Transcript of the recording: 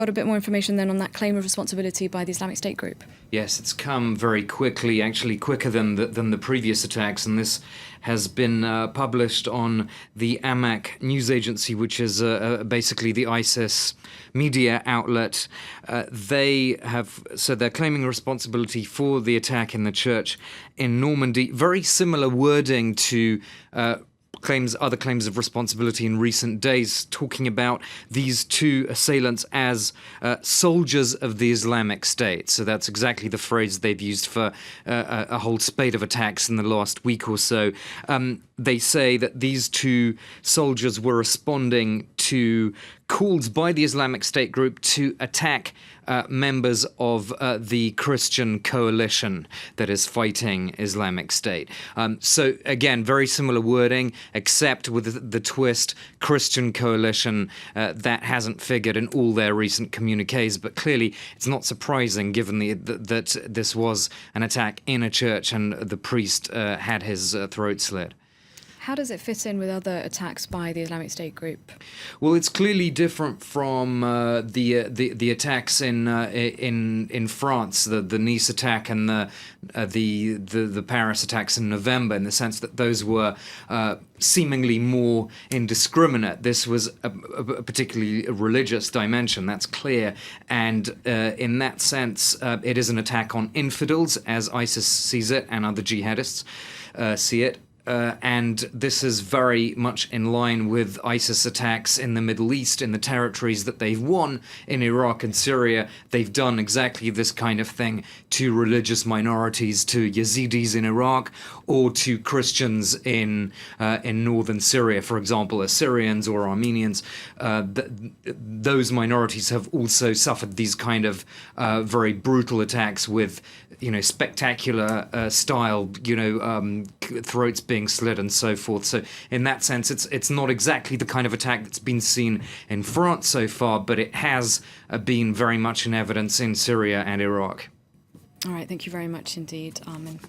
Got a bit more information then on that claim of responsibility by the Islamic State group? Yes, it's come very quickly, actually quicker than the previous attacks, and this has been published on the Amaq news agency, which is basically the ISIS media outlet. They're claiming responsibility for the attack in the church in Normandy. Very similar wording to other claims of responsibility in recent days, talking about these two assailants as soldiers of the Islamic State. So that's exactly the phrase they've used for a whole spate of attacks in the last week or so. They say that these two soldiers were responding to calls by the Islamic State group to attack members of the Christian coalition that is fighting Islamic State. So again, very similar wording, except with the twist, Christian coalition, that hasn't figured in all their recent communiques, but clearly it's not surprising given that this was an attack in a church and the priest had his throat slit. How does it fit in with other attacks by the Islamic State group? Well, it's clearly different from the attacks in France, the Nice attack and the Paris attacks in November, in the sense that those were seemingly more indiscriminate. This was a particularly religious dimension, that's clear, and in that sense, it is an attack on infidels, as ISIS sees it, and other jihadists see it. And this is very much in line with ISIS attacks in the Middle East, in the territories that they've won in Iraq and Syria. They've done exactly this kind of thing to religious minorities, to Yazidis in Iraq, or to Christians in northern Syria, for example, Assyrians or Armenians. Those minorities have also suffered these kind of very brutal attacks with, spectacular style, throats being slit and so forth. So in that sense, it's not exactly the kind of attack that's been seen in France so far, but it has been very much in evidence in Syria and Iraq. All right, thank you very much indeed, Armin.